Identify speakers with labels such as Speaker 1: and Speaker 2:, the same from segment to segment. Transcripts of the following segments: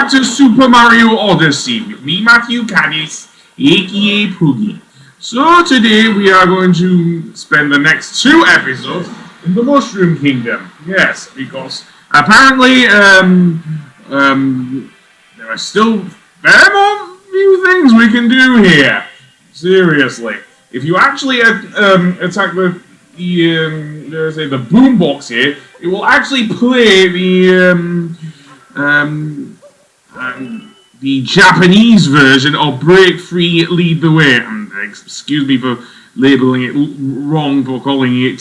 Speaker 1: back to Super Mario Odyssey with me, Matthew Caddis, aka Poogie. So today we are going to spend the next 2 episodes in the Mushroom Kingdom. Yes, because apparently there are still very more few things we can do here. Seriously, if you actually attack the boombox here, it will actually play the Japanese version of Break Free, Lead the Way. Excuse me for labeling it wrong, for calling it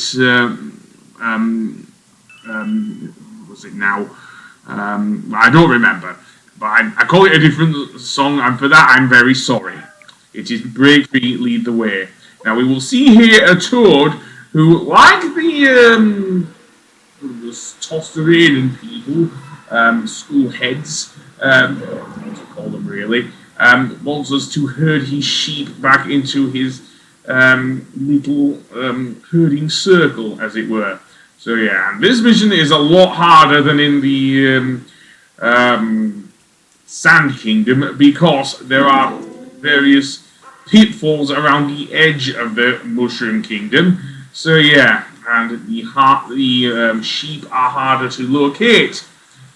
Speaker 1: what's it now? I don't remember, but I call it a different song, and for that I'm very sorry. It is Break Free, Lead the Way. Now we will see here a Toad who, like the Tosterian people, school heads, what to call them really, wants us to herd his sheep back into his little herding circle, as it were. So yeah, and this mission is a lot harder than in the Sand Kingdom, because there are various pitfalls around the edge of the Mushroom Kingdom. So yeah, and the sheep are harder to locate.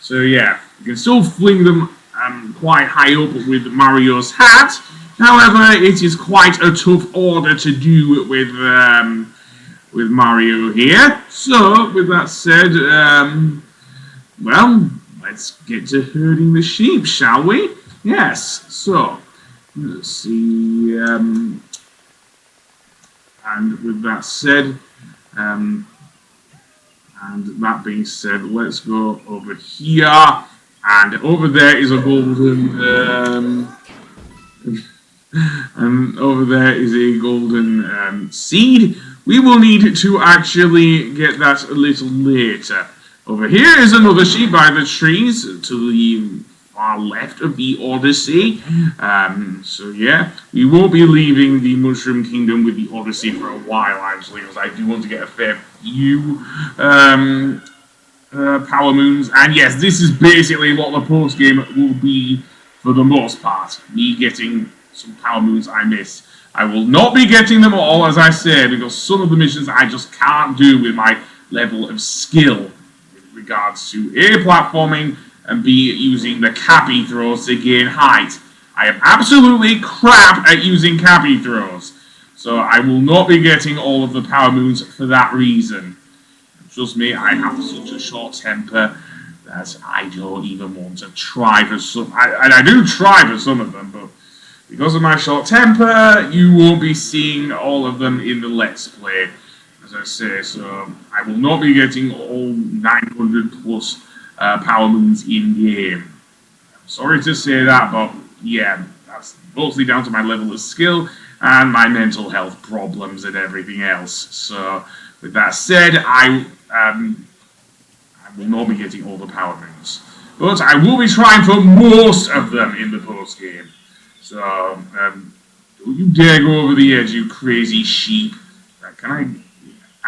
Speaker 1: So yeah, you can still fling them quite high up with Mario's hat. However, it is quite a tough order to do with Mario here. So with that said, well, let's get to herding the sheep, shall we? Yes. So let's see. And with that said, and that being said, let's go over here. And over there is a golden, and over there is a golden seed. We will need to actually get that a little later. Over here is another sheep by the trees to the far left of the Odyssey. So yeah, we won't be leaving the Mushroom Kingdom with the Odyssey for a while, actually, because I do want to get a fair few power moons. And yes, this is basically what the post game will be for the most part. Me getting some power moons I miss. I will not be getting them all, as I say, because some of the missions I just can't do with my level of skill with regards to A, platforming, and B, using the cappy throws to gain height. I am absolutely crap at using cappy throws, so I will not be getting all of the power moons for that reason. Trust me, I have such a short temper that I don't even want to try for some. I do try for some of them, but because of my short temper, you won't be seeing all of them in the Let's Play, as I say. So I will not be getting all 900 plus power moons in game. I'm sorry to say that, but yeah, that's mostly down to my level of skill and my mental health problems and everything else. So with that said, I will not be getting all the power moons, but I will be trying for most of them in the post game. So don't you dare go over the edge, you crazy sheep. Can I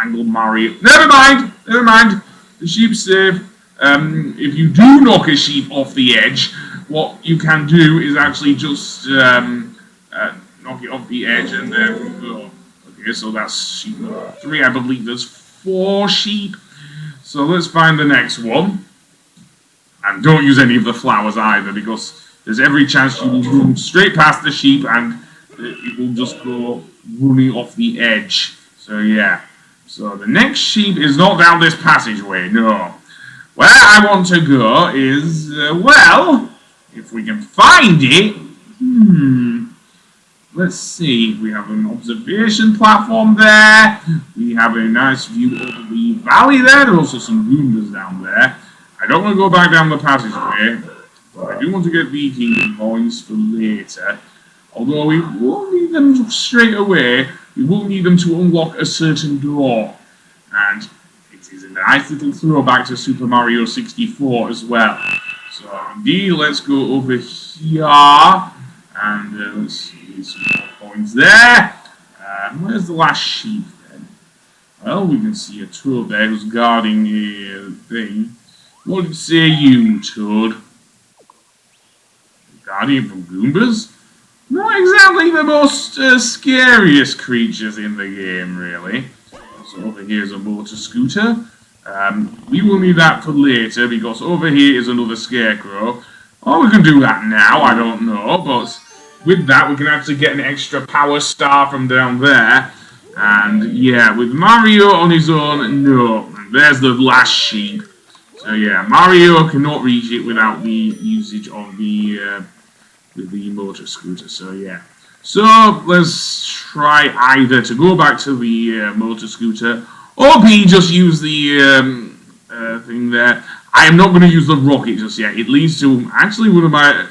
Speaker 1: angle Mario? Never mind. The sheep's safe. If you do knock a sheep off the edge, what you can do is actually just knock it off the edge, and there we go. Okay, so that's sheep number 3. I believe there's 4 sheep. So let's find the next one. And don't use any of the flowers either, because there's every chance you will run straight past the sheep and it will just go running off the edge. So yeah. So the next sheep is not down this passageway, no. Where I want to go is, well, if we can find it, let's see. We have an observation platform there. We have a nice view over the valley there. There are also some Goombas down there. I don't want to go back down the passageway, but I do want to get the Kingdom coins for later. Although we won't need them straight away, we will need them to unlock a certain door. And it is a nice little throwback to Super Mario 64 as well. So indeed, let's go over here, and let's see some more coins there. Where's the last sheep then? Well, we can see a Toad there who's guarding a thing. What say you, Toad? guardian from Goombas. Not exactly the most scariest creatures in the game, really. So over here is a motor scooter. We will need that for later, because over here is another scarecrow. Or we can do that now, I don't know, but with that we can actually get an extra power star from down there. And yeah, with Mario on his own, no. And there's the last sheep. So yeah, Mario cannot reach it without the usage of the motor scooter. So yeah. So let's try either to go back to the motor scooter, or B, just use the thing there. I am not going to use the rocket just yet. It leads to actually one of my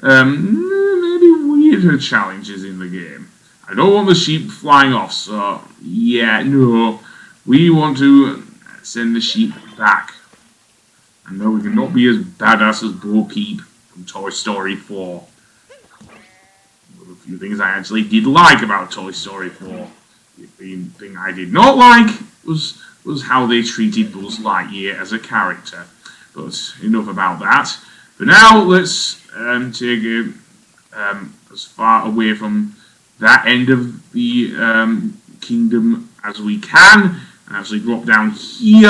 Speaker 1: maybe weirder challenges in the game. I don't want the sheep flying off, so yeah, no. We want to send the sheep back. I know we cannot be as badass as Bo Peep from Toy Story 4. A few things I actually did like about Toy Story 4. The thing I did not like was how they treated Buzz Lightyear as a character. But enough about that. For now, let's take it as far away from that end of the kingdom as we can, and actually drop down here,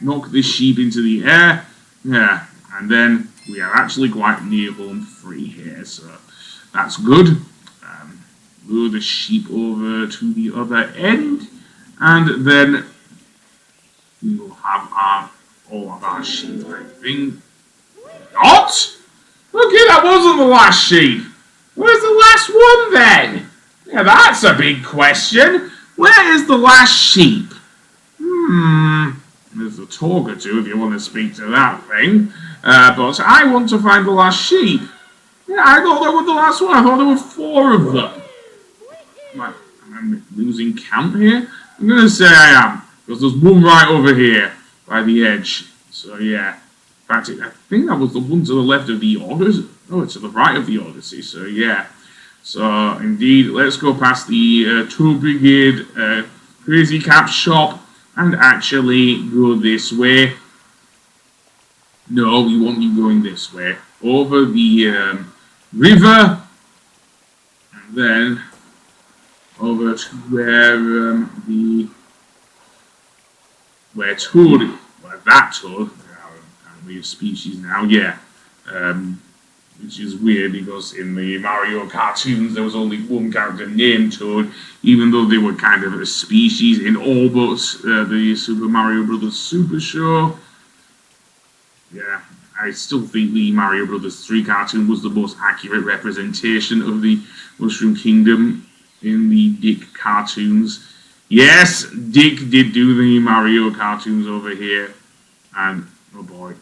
Speaker 1: knock this sheep into the air, yeah, and then we are actually quite near home free here, so that's good. Lure the sheep over to the other end, and then we will have all of our sheep, I think. What? Okay, that wasn't the last sheep. Where's the last one then? Yeah, that's a big question. Where is the last sheep? There's a talk or two if you want to speak to that thing. But I want to find the last sheep. Yeah, I thought that was the last one. I thought there were 4 of them. Am I losing count here? I'm going to say I am. Because there's one right over here by the edge. So yeah. In fact, I think that was the one to the left of the Odyssey. Oh, to the right of the Odyssey. So yeah. So indeed, let's go past the Tour Brigade Crazy Cap shop and actually go this way. No, we want you going this way. Over the river. And then over to where that Toad, apparently a species now, yeah. Which is weird because in the Mario cartoons there was only one character named Toad, even though they were kind of a species in all but the Super Mario Bros. Super Show. Yeah, I still think the Mario Bros. 3 cartoon was the most accurate representation of the Mushroom Kingdom in the Dick cartoons. Yes, Dick did do the Mario cartoons over here, and oh boy.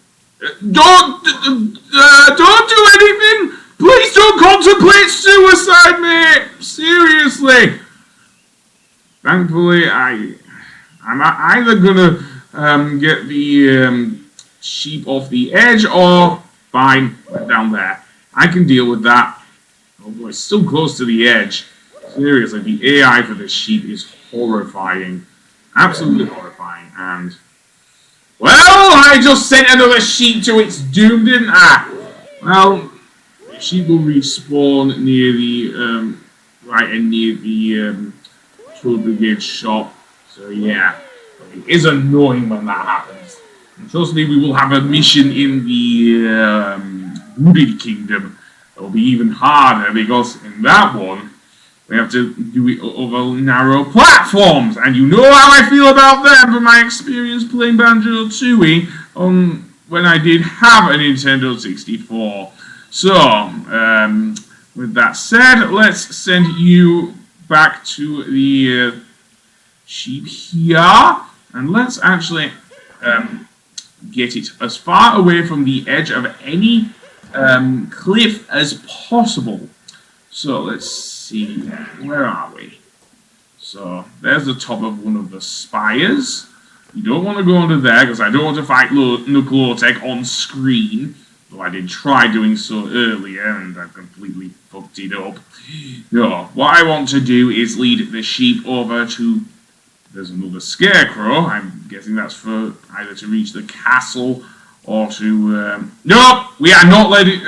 Speaker 1: Don't do anything! Please don't contemplate suicide, mate! Seriously! Thankfully, I'm either gonna get the sheep off the edge, or fine, down there. I can deal with that. Oh boy, it's still close to the edge. Seriously, the AI for this sheep is horrifying. Absolutely horrifying, and well, I just sent another sheep to its doom, didn't I? Well, the sheep will respawn near the, near the, Toad Brigade shop. So yeah, it is annoying when that happens. And trust me, we will have a mission in the, Wooded Kingdom that will be even harder, because in that one, we have to do it over narrow platforms, and you know how I feel about them from my experience playing Banjo-Tooie when I did have a Nintendo 64. So, with that said, let's send you back to the sheep here, and let's actually get it as far away from the edge of any cliff as possible. So, let's see, where are we? So, there's the top of one of the spires. You don't want to go under there, because I don't want to fight Nucleotech on screen. Though I did try doing so earlier, and I completely fucked it up. No, what I want to do is lead the sheep over to... There's another scarecrow. I'm guessing that's for either to reach the castle, or to... Nope! We are not letting...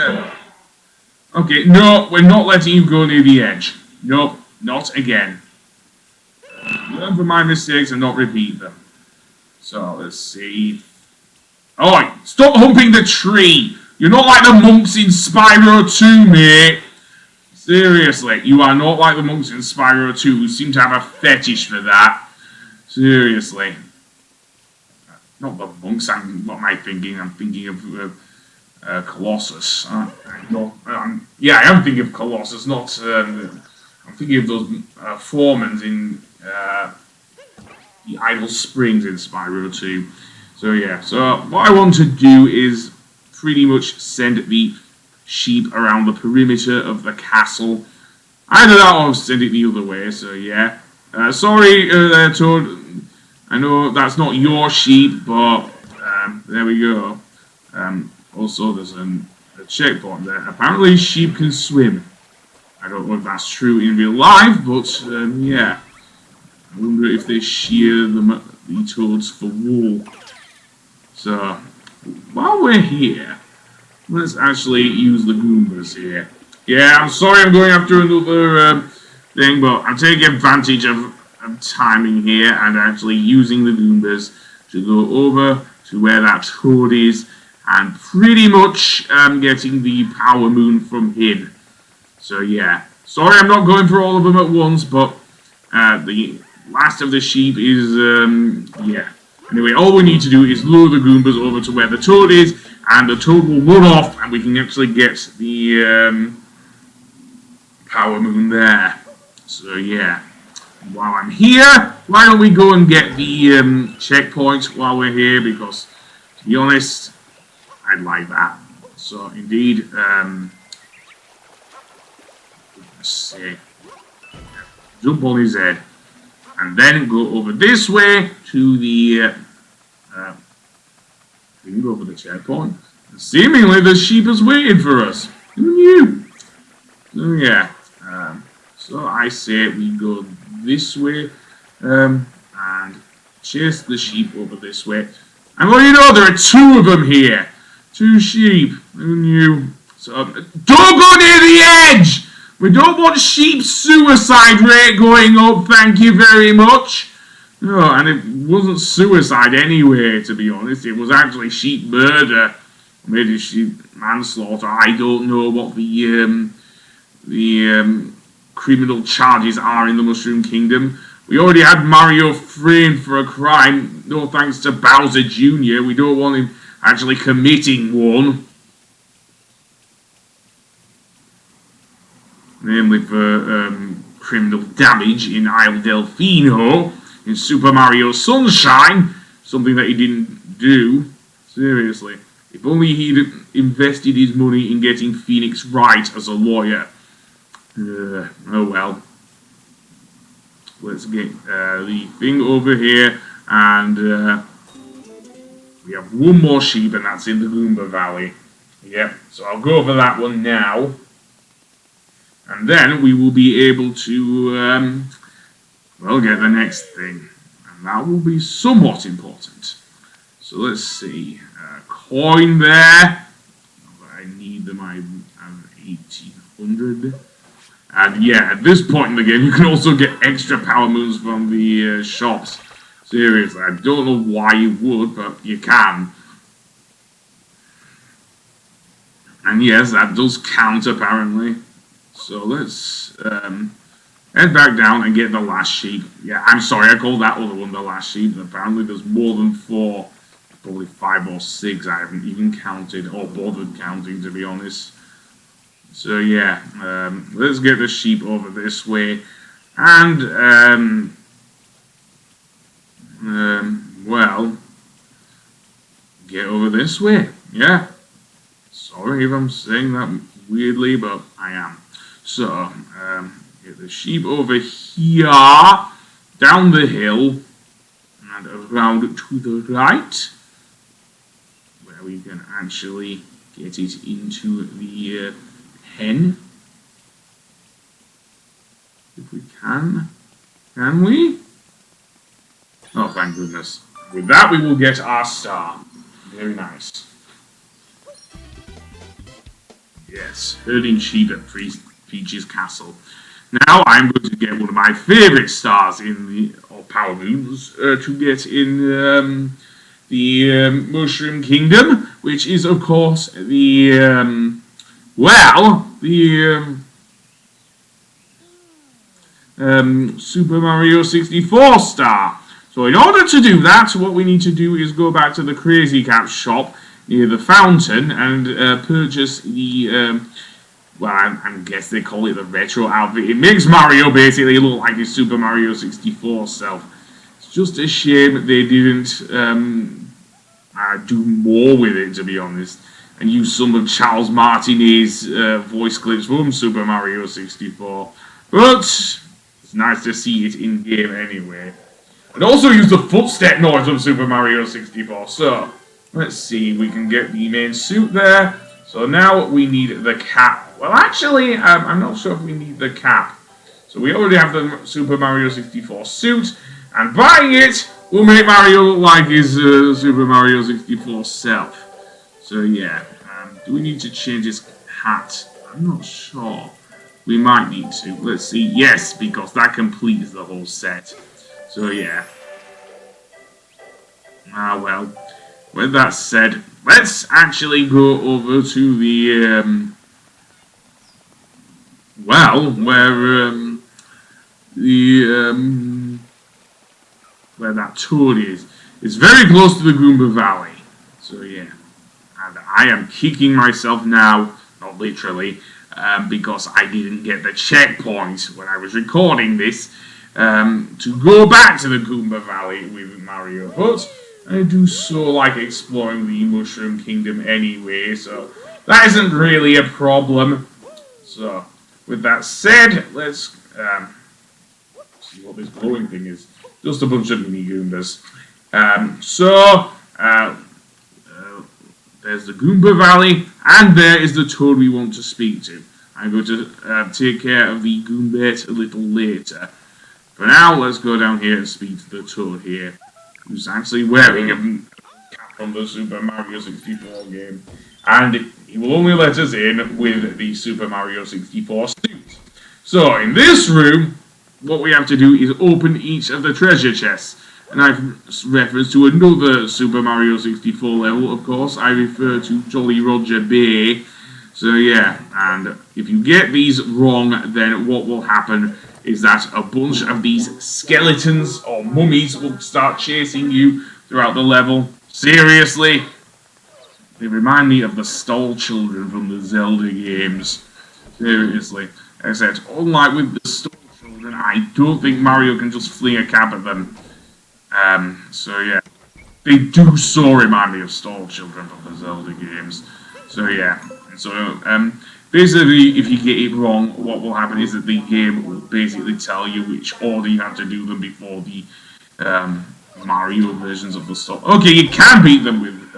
Speaker 1: Okay, no, we're not letting you go near the edge. Nope, not again. Learn from my mistakes and not repeat them. So, let's see. Alright, stop humping the tree! You're not like the monks in Spyro 2, mate! Seriously, you are not like the monks in Spyro 2 who seem to have a fetish for that. Seriously. Not the monks, what am I thinking? I'm thinking of Colossus. Yeah, I am thinking of Colossus, not... I'm thinking of those foremans in the Idle Springs in Spyro 2. So yeah, so what I want to do is pretty much send the sheep around the perimeter of the castle. Either that or send it the other way, so yeah. Sorry there, Toad. I know that's not your sheep, but there we go. Also, there's a checkpoint there. Apparently, sheep can swim. I don't know if that's true in real life, but yeah. I wonder if they shear the toads for wool. So, while we're here, let's actually use the Goombas here. Yeah, I'm sorry I'm going after another thing, but I'm taking advantage of timing here and actually using the Goombas to go over to where that toad is and pretty much getting the power moon from him. So yeah, sorry I'm not going for all of them at once, but the last of the sheep is, yeah. Anyway, all we need to do is lure the Goombas over to where the toad is, and the toad will run off, and we can actually get the power moon there. So yeah, while I'm here, why don't we go and get the checkpoint while we're here, because, to be honest, I'd like that. So indeed, let's see, jump on his head, and then go over this way to the we can go over the checkpoint. And seemingly the sheep is waiting for us. Who knew? So yeah, so I say we go this way and chase the sheep over this way. And well, you know, there are two of them here. Two sheep. Who knew? So don't go near the edge! We don't want sheep suicide rate going up, thank you very much. No, and it wasn't suicide anyway, to be honest. It was actually sheep murder. Maybe sheep manslaughter. I don't know what the criminal charges are in the Mushroom Kingdom. We already had Mario framed for a crime. No thanks to Bowser Jr. We don't want him actually committing one. Namely for criminal damage in Isle Delfino in Super Mario Sunshine. Something that he didn't do. Seriously. If only he'd invested his money in getting Phoenix right as a lawyer. Oh well. Let's get the thing over here. And we have one more sheep, and that's in the Goomba Valley. Yep, so I'll go over that one now. And then we will be able to, well, get the next thing. And that will be somewhat important. So let's see. Coin there. I need them. I have 1800. And yeah, at this point in the game, you can also get extra power moons from the shops. Seriously, I don't know why you would, but you can. And yes, that does count apparently. So let's head back down and get the last sheep. Yeah, I'm sorry, I called that other one the last sheep. Apparently there's more than 4. Probably 5 or 6 I haven't even counted or bothered counting, to be honest. So yeah, let's get the sheep over this way. And, well, get over this way. Yeah. Sorry if I'm saying that weirdly, but I am. So, get the sheep over here, down the hill, and around to the right, where we can actually get it into the pen. If we can. Can we? Oh, thank goodness. With that, we will get our star. Very nice. Yes, herding sheep at Peach's castle. Now I'm going to get one of my favourite stars in the or power moons to get in the Mushroom Kingdom, which is of course the Super Mario 64 star. So in order to do that, what we need to do is go back to the Crazy Cat shop near the fountain and purchase the, I guess they call it the retro outfit. It makes Mario basically look like his Super Mario 64 self. It's just a shame they didn't do more with it, to be honest, and use some of Charles Martinet's voice clips from Super Mario 64. But it's nice to see it in game anyway. And also use the footstep noise of Super Mario 64. So, let's see, we can get the main suit there. So now we need the cap. Well, actually, I'm not sure if we need the cap. So we already have the Super Mario 64 suit. And buying it will make Mario look like his Super Mario 64 self. So yeah, do we need to change his hat? I'm not sure. We might need to. Let's see. Yes, because that completes the whole set. So yeah. Well. With that said, let's actually go over to the where that toad is. It's very close to the Goomba Valley. So yeah. And I am kicking myself now, not literally, because I didn't get the checkpoint when I was recording this to go back to the Goomba Valley with Mario. But I do so like exploring the Mushroom Kingdom anyway, so that isn't really a problem. So, with that said, let's see what this glowing thing is. Just a bunch of mini Goombas. There's the Goomba Valley, and there is the toad we want to speak to. I'm going to take care of the Goombet a little later. For now, let's go down here and speak to the toad here, who's actually wearing a cap from the Super Mario 64 game. And he will only let us in with the Super Mario 64 suit. So, in this room, what we have to do is open each of the treasure chests. And I've referenced to another Super Mario 64 level, of course. I refer to Jolly Roger Bay. So yeah, and if you get these wrong, then what will happen is that a bunch of these skeletons or mummies will start chasing you throughout the level. Seriously, they remind me of the Stall Children from the Zelda games. Seriously. Except, unlike with the Stall Children, I don't think Mario can just fling a cap at them. So yeah, they do so remind me of Stall Children from the Zelda games. So yeah, so basically, if you get it wrong, what will happen is that the game will basically tell you which order you have to do them before the Mario versions of the stuff. Okay, you can beat them with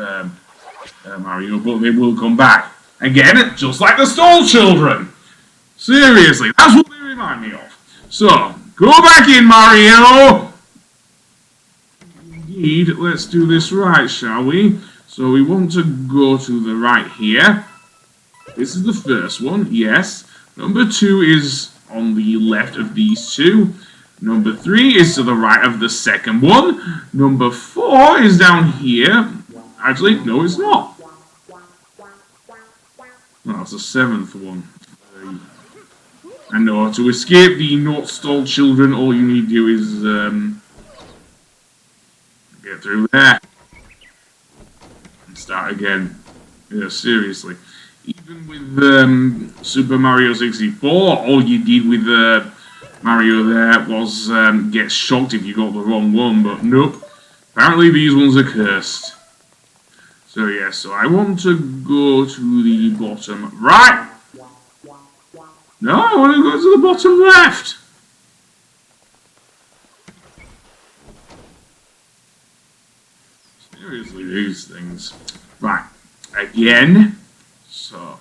Speaker 1: Mario, but they will come back. Again, just like the Stall Children. Seriously, that's what they remind me of. So, go back in, Mario! Indeed, let's do this right, shall we? So we want to go to the right here. This is the first one, yes. Number 2 is on the left of these two. Number 3 is to the right of the second one. Number 4 is down here. Actually, no, it's not. Well, that's the 7th one. I know, to escape the not Stall Children, all you need to do is get through there and start again. Yeah, seriously. Even with Super Mario 64, all you did with Mario there was get shocked if you got the wrong one, but nope. Apparently these ones are cursed. So yeah, so I want to go to the bottom right. No, I want to go to the bottom left. Seriously, these things. Right, again. So,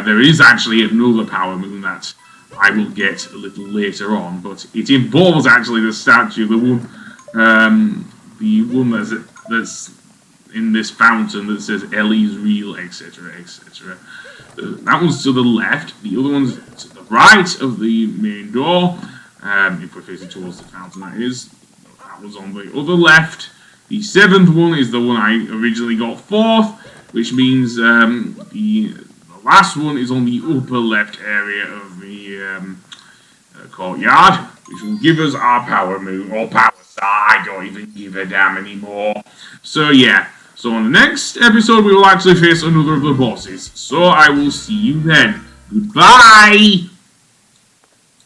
Speaker 1: there is actually another power moon that I will get a little later on, but it involves actually the statue, the one that's in this fountain that says Ellie's real, etc., etc. That one's to the left. The other one's to the right of the main door. If we're facing towards the fountain, that is. That was on the other left. The 7th one is the one I originally got 4th, which means the last one is on the upper left area of the courtyard, which will give us our power moon, or power star. I don't even give a damn anymore. So yeah, so on the next episode we will actually face another of the bosses. So I will see you then. Goodbye!